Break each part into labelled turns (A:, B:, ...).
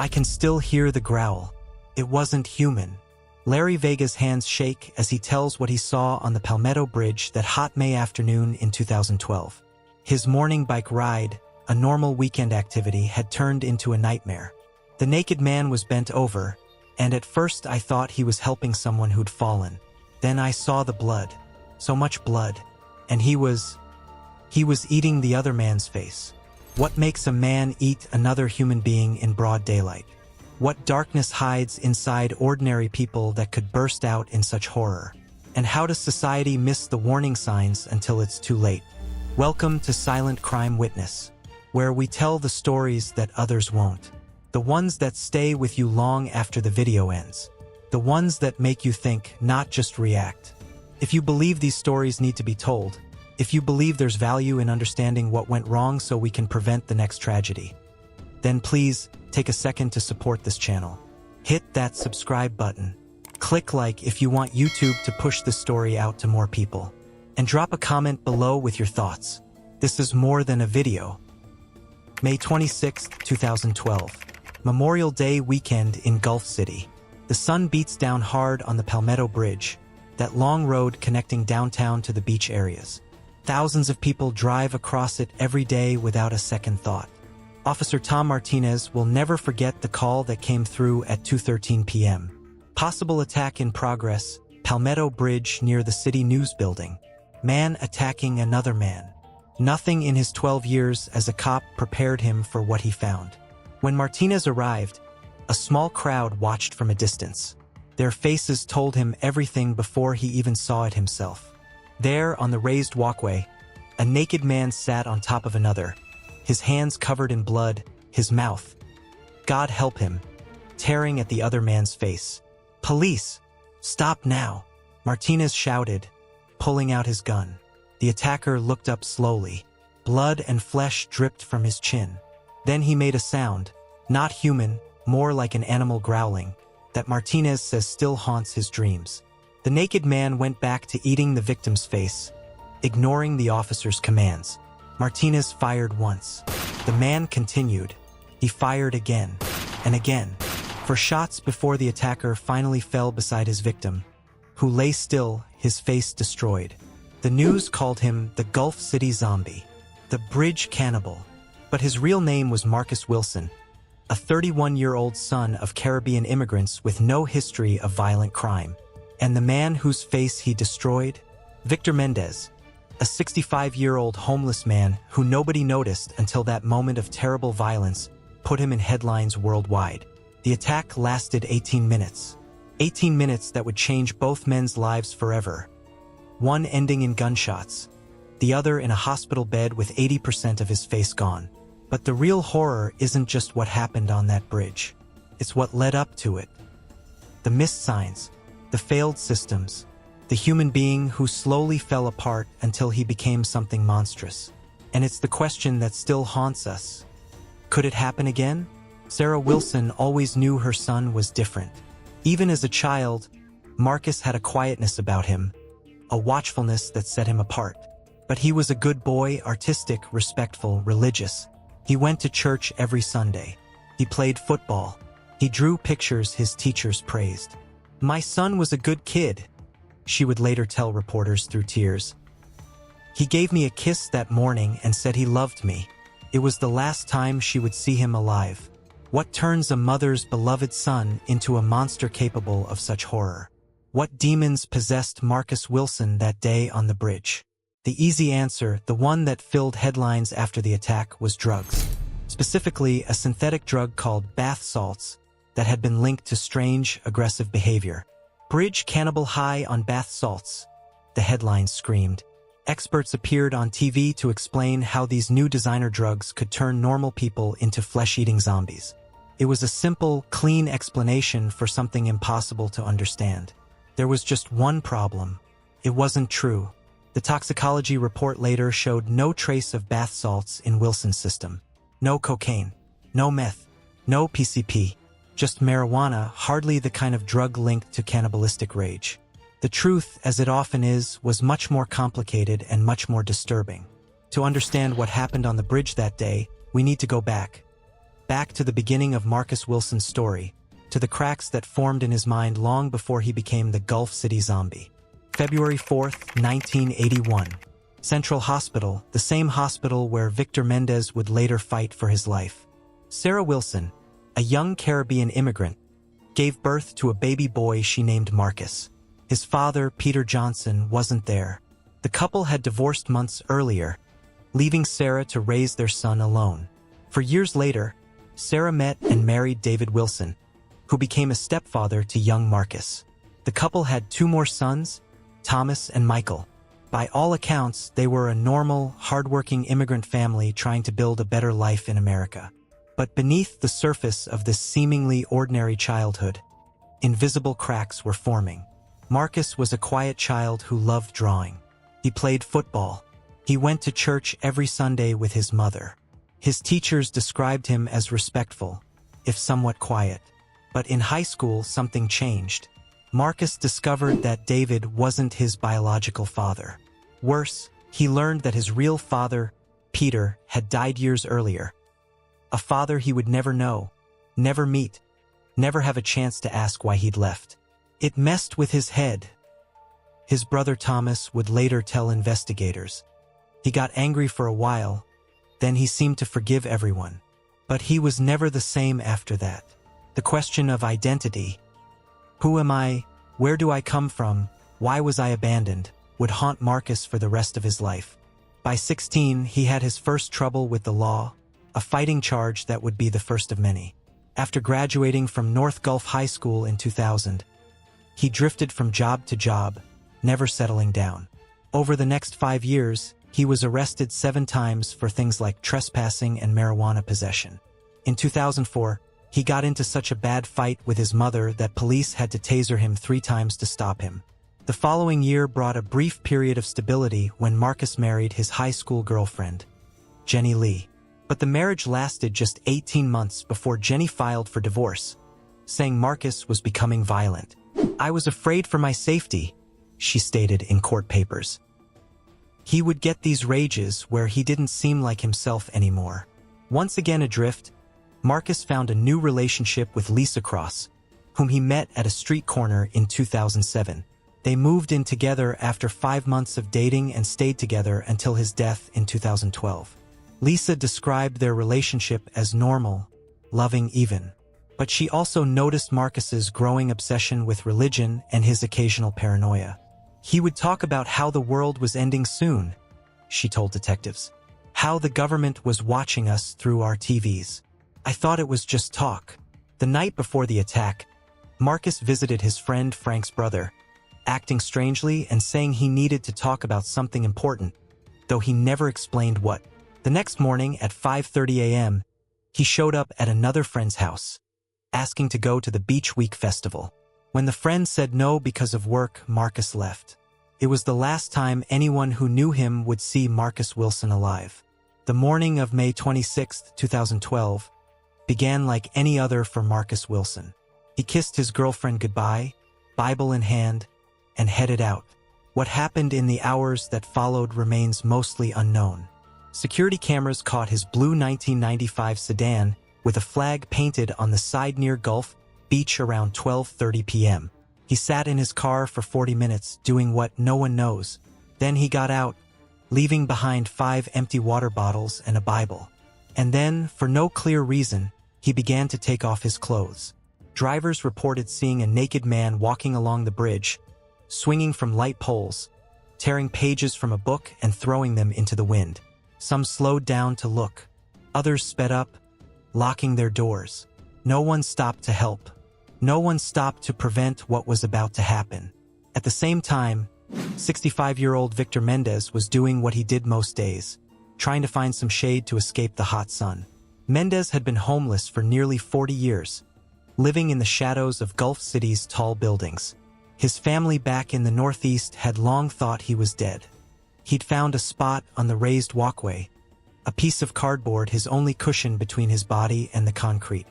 A: I can still hear the growl. It wasn't human. Larry Vega's hands shake as he tells what he saw on the Palmetto Bridge that hot May afternoon in 2012. His morning bike ride, a normal weekend activity, had turned into a nightmare. The naked man was bent over, and at first I thought he was helping someone who'd fallen. Then I saw the blood. So much blood. And he was eating the other man's face. What makes a man eat another human being in broad daylight? What darkness hides inside ordinary people that could burst out in such horror? And how does society miss the warning signs until it's too late? Welcome to Silent Crime Witness, where we tell the stories that others won't. The ones that stay with you long after the video ends. The ones that make you think, not just react. If you believe these stories need to be told, if you believe there's value in understanding what went wrong so we can prevent the next tragedy, then please take a second to support this channel. Hit that subscribe button. Click like if you want YouTube to push this story out to more people. And drop a comment below with your thoughts. This is more than a video. May 26, 2012. Memorial Day weekend in Gulf City. The sun beats down hard on the Palmetto Bridge, that long road connecting downtown to the beach areas. Thousands of people drive across it every day without a second thought. Officer Tom Martinez will never forget the call that came through at 2:13 p.m. Possible attack in progress, Palmetto Bridge near the city news building. Man attacking another man. Nothing in his 12 years as a cop prepared him for what he found. When Martinez arrived, a small crowd watched from a distance. Their faces told him everything before he even saw it himself. There, on the raised walkway, a naked man sat on top of another, his hands covered in blood, his mouth, God help him, tearing at the other man's face. "Police! Stop now!" Martinez shouted, pulling out his gun. The attacker looked up slowly. Blood and flesh dripped from his chin. Then he made a sound, not human, more like an animal growling, that Martinez says still haunts his dreams. The naked man went back to eating the victim's face, ignoring the officer's commands. Martinez fired once. The man continued. He fired again, and again, for shots before the attacker finally fell beside his victim, who lay still, his face destroyed. The news called him the Gulf City Zombie, the Bridge Cannibal. But his real name was Marcus Wilson, a 31-year-old son of Caribbean immigrants with no history of violent crime. And the man whose face he destroyed? Victor Mendez, a 65-year-old homeless man who nobody noticed until that moment of terrible violence put him in headlines worldwide. The attack lasted 18 minutes. 18 minutes that would change both men's lives forever. One ending in gunshots, the other in a hospital bed with 80% of his face gone. But the real horror isn't just what happened on that bridge. It's what led up to it. The missed signs, the failed systems, the human being who slowly fell apart until he became something monstrous. And it's the question that still haunts us. Could it happen again? Sarah Wilson always knew her son was different. Even as a child, Marcus had a quietness about him, a watchfulness that set him apart. But he was a good boy, artistic, respectful, religious. He went to church every Sunday. He played football. He drew pictures his teachers praised. "My son was a good kid," she would later tell reporters through tears. "He gave me a kiss that morning and said he loved me." It was the last time she would see him alive. What turns a mother's beloved son into a monster capable of such horror? What demons possessed Marcus Wilson that day on the bridge? The easy answer, the one that filled headlines after the attack, was drugs. Specifically, a synthetic drug called bath salts that had been linked to strange, aggressive behavior. "Bridge cannibal high on bath salts," the headlines screamed. Experts appeared on TV to explain how these new designer drugs could turn normal people into flesh-eating zombies. It was a simple, clean explanation for something impossible to understand. There was just one problem. It wasn't true. The toxicology report later showed no trace of bath salts in Wilson's system. No cocaine, no meth, no PCP, just marijuana, hardly the kind of drug linked to cannibalistic rage. The truth, as it often is, was much more complicated and much more disturbing. To understand what happened on the bridge that day, we need to go back. back to the beginning of Marcus Wilson's story, to the cracks that formed in his mind long before he became the Gulf City zombie. February 4th, 1981. Central Hospital, the same hospital where Victor Mendez would later fight for his life. Sarah Wilson, a young Caribbean immigrant, gave birth to a baby boy she named Marcus. His father, Peter Johnson, wasn't there. The couple had divorced months earlier, leaving Sarah to raise their son alone. For years later, Sarah met and married David Wilson, who became a stepfather to young Marcus. The couple had 2 more sons, Thomas and Michael. By all accounts, they were a normal, hardworking immigrant family trying to build a better life in America. But beneath the surface of this seemingly ordinary childhood, invisible cracks were forming. Marcus was a quiet child who loved drawing. He played football. He went to church every Sunday with his mother. His teachers described him as respectful, if somewhat quiet. But in high school, something changed. Marcus discovered that David wasn't his biological father. Worse, he learned that his real father, Peter, had died years earlier. A father he would never know, never meet, never have a chance to ask why he'd left. It messed with his head. His brother Thomas would later tell investigators. He got angry for a while, then he seemed to forgive everyone. But he was never the same after that. The question of identity, who am I, where do I come from, why was I abandoned, would haunt Marcus for the rest of his life. By 16, he had his first trouble with the law, a fighting charge that would be the first of many. After graduating from North Gulf High School in 2000, he drifted from job to job, never settling down. Over the next 5 years, he was arrested 7 times for things like trespassing and marijuana possession. In 2004, he got into such a bad fight with his mother that police had to taser him 3 times to stop him. The following year brought a brief period of stability when Marcus married his high school girlfriend, Jenny Lee. But the marriage lasted just 18 months before Jenny filed for divorce, saying Marcus was becoming violent. "I was afraid for my safety," she stated in court papers. He would get these rages where he didn't seem like himself anymore. Once again adrift, Marcus found a new relationship with Lisa Cross, whom he met at a street corner in 2007. They moved in together after 5 months of dating and stayed together until his death in 2012. Lisa described their relationship as normal, loving even. But she also noticed Marcus's growing obsession with religion and his occasional paranoia. He would talk about how the world was ending soon, she told detectives. How the government was watching us through our TVs. I thought it was just talk. The night before the attack, Marcus visited his friend Frank's brother, acting strangely and saying he needed to talk about something important, though he never explained what. The next morning at 5:30 a.m., he showed up at another friend's house, asking to go to the Beach Week festival. When the friend said no because of work, Marcus left. It was the last time anyone who knew him would see Marcus Wilson alive. The morning of May 26, 2012, began like any other for Marcus Wilson. He kissed his girlfriend goodbye, Bible in hand, and headed out. What happened in the hours that followed remains mostly unknown. Security cameras caught his blue 1995 sedan with a flag painted on the side near Gulf Beach around 12:30 p.m. He sat in his car for 40 minutes doing what no one knows. Then he got out, leaving behind 5 empty water bottles and a Bible. And then, for no clear reason, he began to take off his clothes. Drivers reported seeing a naked man walking along the bridge, swinging from light poles, tearing pages from a book and throwing them into the wind. Some slowed down to look. Others sped up, locking their doors. No one stopped to help. No one stopped to prevent what was about to happen. At the same time, 65-year-old Victor Mendez was doing what he did most days, trying to find some shade to escape the hot sun. Mendez had been homeless for nearly 40 years, living in the shadows of Gulf City's tall buildings. His family back in the Northeast had long thought he was dead. He'd found a spot on the raised walkway, a piece of cardboard his only cushion between his body and the concrete.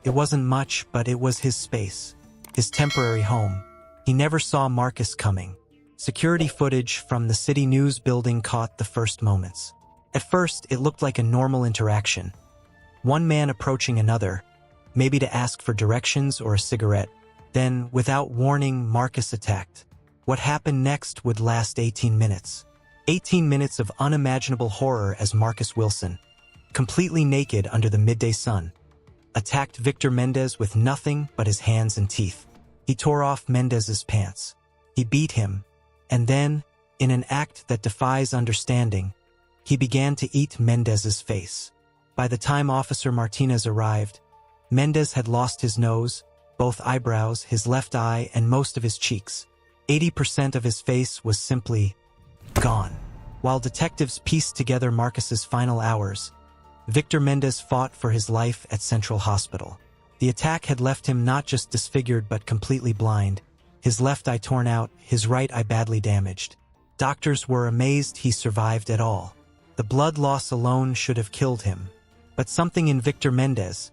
A: It wasn't much, but it was his space, his temporary home. He never saw Marcus coming. Security footage from the City News building caught the first moments. At first, it looked like a normal interaction. one man approaching another, maybe to ask for directions or a cigarette. Then, without warning, Marcus attacked. What happened next would last 18 minutes. 18 minutes of unimaginable horror as Marcus Wilson, completely naked under the midday sun, attacked Victor Mendez with nothing but his hands and teeth. He tore off Mendez's pants. He beat him, and then, in an act that defies understanding, he began to eat Mendez's face. By the time Officer Martinez arrived, Mendez had lost his nose, both eyebrows, his left eye, and most of his cheeks. 80% of his face was simply gone. While detectives pieced together Marcus's final hours, Victor Mendez fought for his life at Central Hospital. The attack had left him not just disfigured but completely blind, his left eye torn out, his right eye badly damaged. Doctors were amazed he survived at all. The blood loss alone should have killed him. But something in Victor Mendez,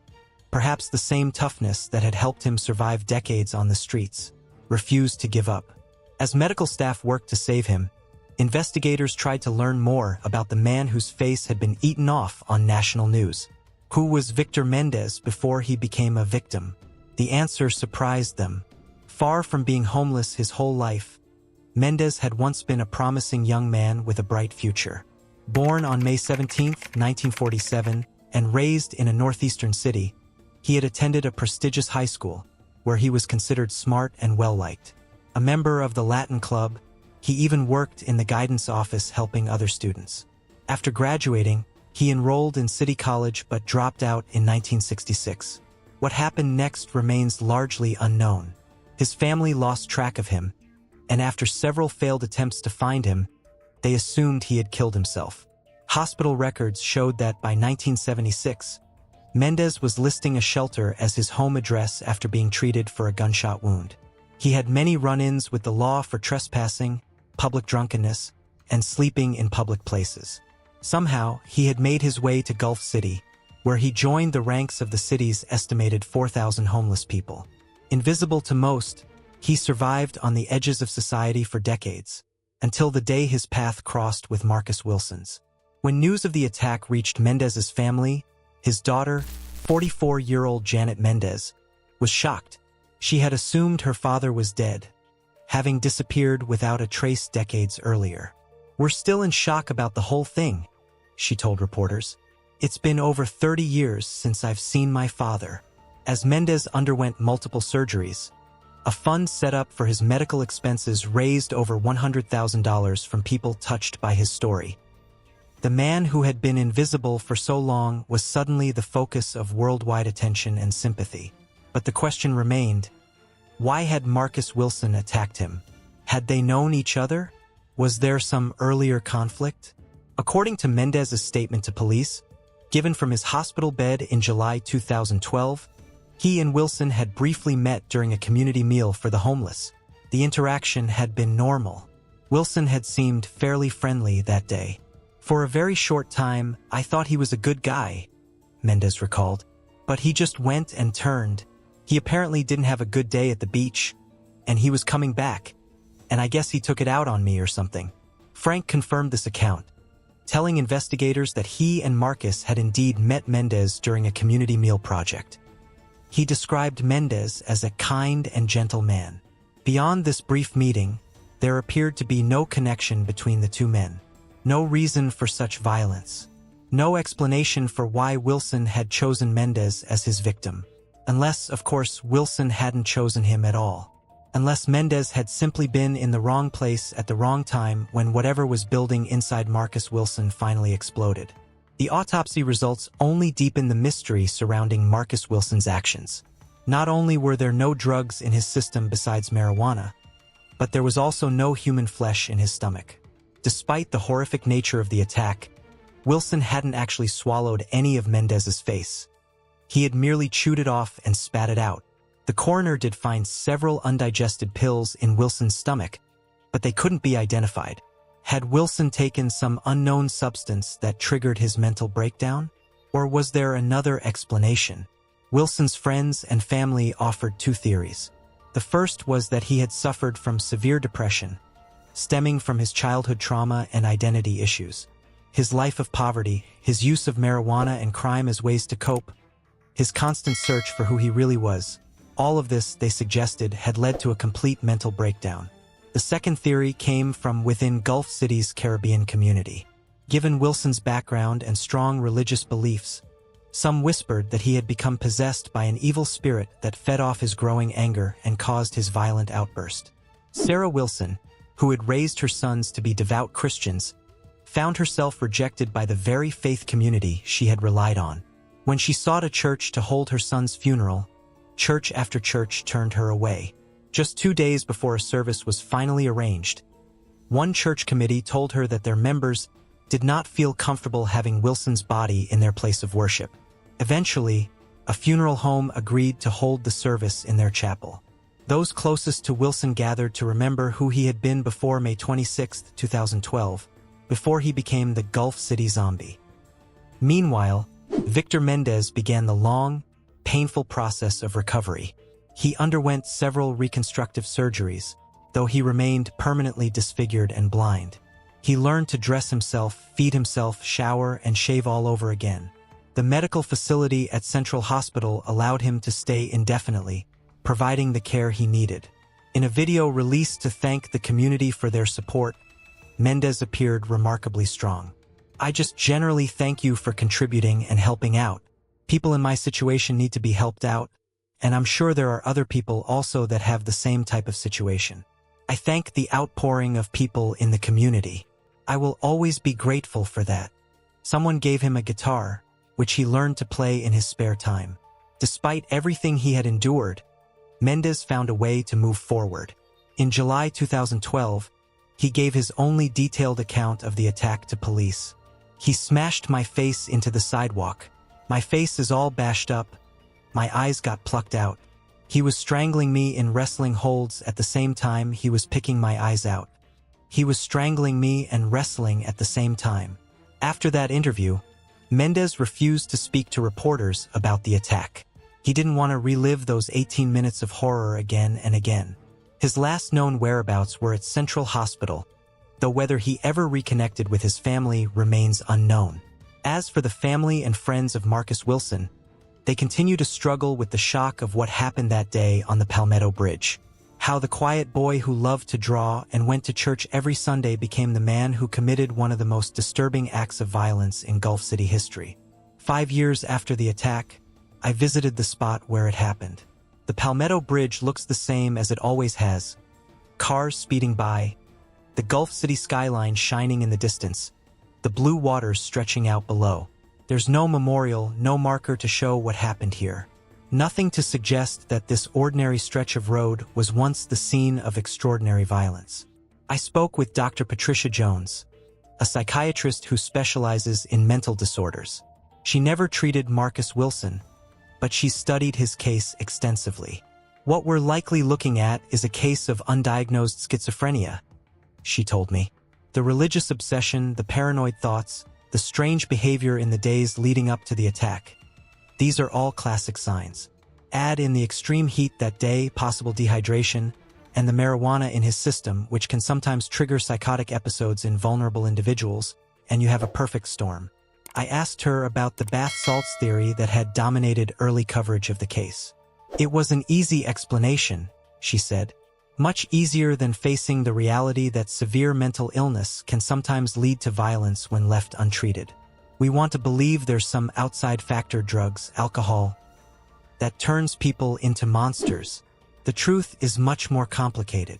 A: perhaps the same toughness that had helped him survive decades on the streets, refused to give up. As medical staff worked to save him, investigators tried to learn more about the man whose face had been eaten off on national news. Who was Victor Mendez before he became a victim? The answer surprised them. Far from being homeless his whole life, Mendez had once been a promising young man with a bright future. Born on May 17, 1947, and raised in a northeastern city, he had attended a prestigious high school, where he was considered smart and well-liked. A member of the Latin Club, he even worked in the guidance office helping other students. After graduating, he enrolled in City College but dropped out in 1966. What happened next remains largely unknown. His family lost track of him, and after several failed attempts to find him, they assumed he had killed himself. Hospital records showed that by 1976, Mendez was listing a shelter as his home address after being treated for a gunshot wound. He had many run-ins with the law for trespassing, public drunkenness, and sleeping in public places. Somehow, he had made his way to Gulf City, where he joined the ranks of the city's estimated 4,000 homeless people. Invisible to most, he survived on the edges of society for decades, until the day his path crossed with Marcus Wilson's. When news of the attack reached Mendez's family, his daughter, 44-year-old Janet Mendez, was shocked. She had assumed her father was dead, having disappeared without a trace decades earlier. "We're still in shock about the whole thing," she told reporters. "It's been over 30 years since I've seen my father." As Mendez underwent multiple surgeries, a fund set up for his medical expenses raised over $100,000 from people touched by his story. The man who had been invisible for so long was suddenly the focus of worldwide attention and sympathy. But the question remained, why had Marcus Wilson attacked him? Had they known each other? Was there some earlier conflict? According to Mendez's statement to police, given from his hospital bed in July 2012, he and Wilson had briefly met during a community meal for the homeless. The interaction had been normal. Wilson had seemed fairly friendly that day. "For a very short time, I thought he was a good guy," Mendez recalled. "But he just went and turned. He apparently didn't have a good day at the beach, and he was coming back, and I guess he took it out on me or something." Frank confirmed this account, telling investigators that he and Marcus had indeed met Mendez during a community meal project. He described Mendez as a kind and gentle man. Beyond this brief meeting, there appeared to be no connection between the two men. No reason for such violence. No explanation for why Wilson had chosen Mendez as his victim. Unless, of course, Wilson hadn't chosen him at all. Unless Mendez had simply been in the wrong place at the wrong time when whatever was building inside Marcus Wilson finally exploded. The autopsy results only deepen the mystery surrounding Marcus Wilson's actions. Not only were there no drugs in his system besides marijuana, but there was also no human flesh in his stomach. Despite the horrific nature of the attack, Wilson hadn't actually swallowed any of Mendez's face. He had merely chewed it off and spat it out. The coroner did find several undigested pills in Wilson's stomach, but they couldn't be identified. Had Wilson taken some unknown substance that triggered his mental breakdown? Or was there another explanation? Wilson's friends and family offered two theories. The first was that he had suffered from severe depression, stemming from his childhood trauma and identity issues. His life of poverty, his use of marijuana and crime as ways to cope, his constant search for who he really was. All of this, they suggested, had led to a complete mental breakdown. The second theory came from within Gulf City's Caribbean community. Given Wilson's background and strong religious beliefs, some whispered that he had become possessed by an evil spirit that fed off his growing anger and caused his violent outburst. Sarah Wilson, who had raised her sons to be devout Christians, found herself rejected by the very faith community she had relied on. When she sought a church to hold her son's funeral, church after church turned her away. Just 2 days before a service was finally arranged, one church committee told her that their members did not feel comfortable having Wilson's body in their place of worship. Eventually, a funeral home agreed to hold the service in their chapel. Those closest to Wilson gathered to remember who he had been before May 26, 2012, before he became the Gulf City Zombie. Meanwhile, Victor Mendez began the long, painful process of recovery. He underwent several reconstructive surgeries, though he remained permanently disfigured and blind. He learned to dress himself, feed himself, shower, and shave all over again. The medical facility at Central Hospital allowed him to stay indefinitely, providing the care he needed. In a video released to thank the community for their support, Mendez appeared remarkably strong. "I just generally thank you for contributing and helping out. People in my situation need to be helped out, and I'm sure there are other people also that have the same type of situation. I thank the outpouring of people in the community. I will always be grateful for that." Someone gave him a guitar, which he learned to play in his spare time. Despite everything he had endured, Mendez found a way to move forward. In July 2012, he gave his only detailed account of the attack to police. "He smashed my face into the sidewalk. My face is all bashed up. My eyes got plucked out. He was strangling me in wrestling holds at the same time he was picking my eyes out. He was strangling me and wrestling at the same time." After that interview, Mendez refused to speak to reporters about the attack. He didn't want to relive those 18 minutes of horror again and again. His last known whereabouts were at Central Hospital, though whether he ever reconnected with his family remains unknown. As for the family and friends of Marcus Wilson, they continue to struggle with the shock of what happened that day on the Palmetto Bridge. How the quiet boy who loved to draw and went to church every Sunday became the man who committed one of the most disturbing acts of violence in Gulf City history. 5 years after the attack, I visited the spot where it happened. The Palmetto Bridge looks the same as it always has. Cars speeding by, the Gulf City skyline shining in the distance, the blue waters stretching out below. There's no memorial, no marker to show what happened here. Nothing to suggest that this ordinary stretch of road was once the scene of extraordinary violence. I spoke with Dr. Patricia Jones, a psychiatrist who specializes in mental disorders. She never treated Marcus Wilson, but she studied his case extensively. "What we're likely looking at is a case of undiagnosed schizophrenia," she told me. "The religious obsession, the paranoid thoughts, the strange behavior in the days leading up to the attack. These are all classic signs. Add in the extreme heat that day, possible dehydration, and the marijuana in his system, which can sometimes trigger psychotic episodes in vulnerable individuals, and you have a perfect storm." I asked her about the bath salts theory that had dominated early coverage of the case. "It was an easy explanation," she said. "Much easier than facing the reality that severe mental illness can sometimes lead to violence when left untreated. We want to believe there's some outside factor, drugs, alcohol, that turns people into monsters. The truth is much more complicated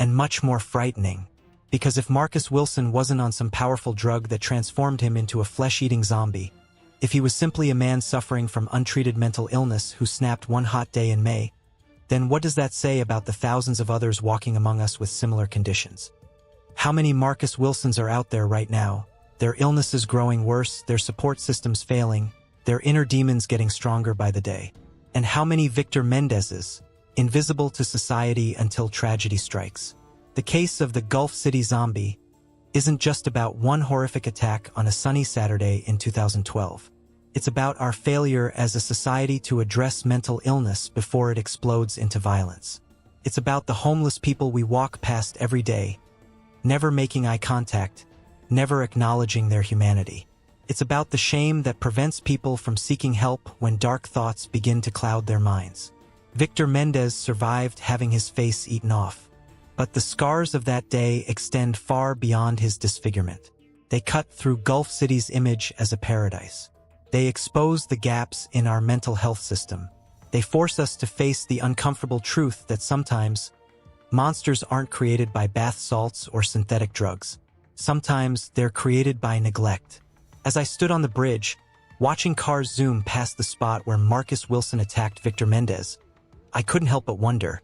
A: and much more frightening. Because if Marcus Wilson wasn't on some powerful drug that transformed him into a flesh-eating zombie, if he was simply a man suffering from untreated mental illness who snapped one hot day in May, then what does that say about the thousands of others walking among us with similar conditions? How many Marcus Wilsons are out there right now, their illnesses growing worse, their support systems failing, their inner demons getting stronger by the day? And how many Victor Mendezes, invisible to society until tragedy strikes? The case of the Gulf City Zombie isn't just about one horrific attack on a sunny Saturday in 2012. It's about our failure as a society to address mental illness before it explodes into violence. It's about the homeless people we walk past every day, never making eye contact, never acknowledging their humanity. It's about the shame that prevents people from seeking help when dark thoughts begin to cloud their minds. Victor Mendez survived having his face eaten off. But the scars of that day extend far beyond his disfigurement. They cut through Gulf City's image as a paradise. They expose the gaps in our mental health system. They force us to face the uncomfortable truth that sometimes monsters aren't created by bath salts or synthetic drugs. Sometimes they're created by neglect. As I stood on the bridge, watching cars zoom past the spot where Marcus Wilson attacked Victor Mendez, I couldn't help but wonder,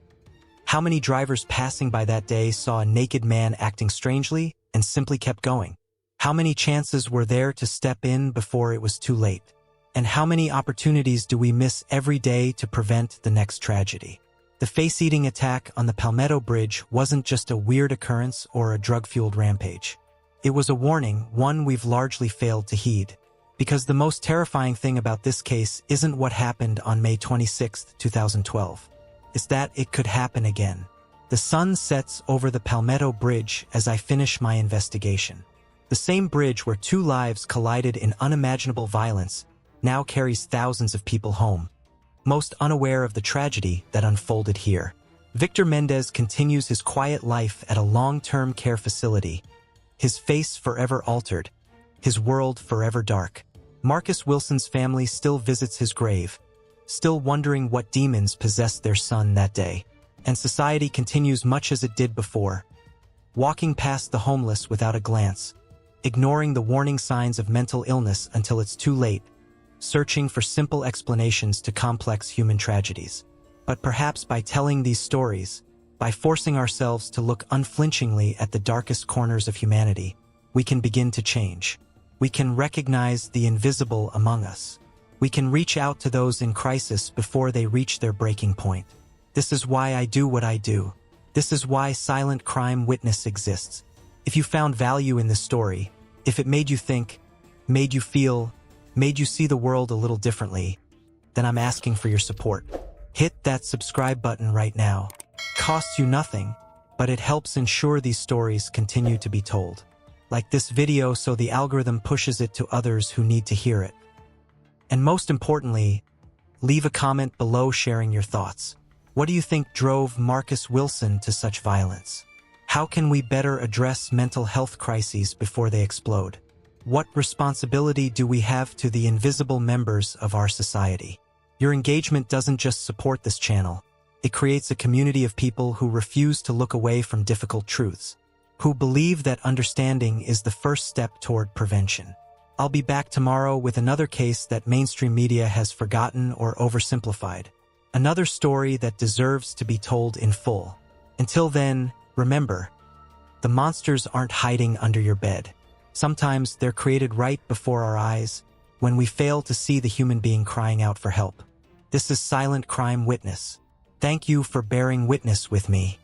A: how many drivers passing by that day saw a naked man acting strangely and simply kept going? How many chances were there to step in before it was too late? And how many opportunities do we miss every day to prevent the next tragedy? The face-eating attack on the Palmetto Bridge wasn't just a weird occurrence or a drug-fueled rampage. It was a warning, one we've largely failed to heed. Because the most terrifying thing about this case isn't what happened on May 26, 2012. It's that it could happen again. The sun sets over the Palmetto Bridge as I finish my investigation. The same bridge where two lives collided in unimaginable violence now carries thousands of people home, most unaware of the tragedy that unfolded here. Victor Mendez continues his quiet life at a long-term care facility, his face forever altered, his world forever dark. Marcus Wilson's family still visits his grave, still wondering what demons possessed their son that day. And society continues much as it did before, walking past the homeless without a glance, ignoring the warning signs of mental illness until it's too late, searching for simple explanations to complex human tragedies. But perhaps by telling these stories, by forcing ourselves to look unflinchingly at the darkest corners of humanity, we can begin to change. We can recognize the invisible among us. We can reach out to those in crisis before they reach their breaking point. This is why I do what I do. This is why Silent Crime Witness exists. If you found value in this story, if it made you think, made you feel, made you see the world a little differently, then I'm asking for your support. Hit that subscribe button right now. Costs you nothing, but it helps ensure these stories continue to be told. Like this video so the algorithm pushes it to others who need to hear it. And most importantly, leave a comment below sharing your thoughts. What do you think drove Marcus Wilson to such violence? How can we better address mental health crises before they explode? What responsibility do we have to the invisible members of our society? Your engagement doesn't just support this channel. It creates a community of people who refuse to look away from difficult truths, who believe that understanding is the first step toward prevention. I'll be back tomorrow with another case that mainstream media has forgotten or oversimplified. Another story that deserves to be told in full. Until then, remember, the monsters aren't hiding under your bed. Sometimes they're created right before our eyes when we fail to see the human being crying out for help. This is Silent Crime Witness. Thank you for bearing witness with me.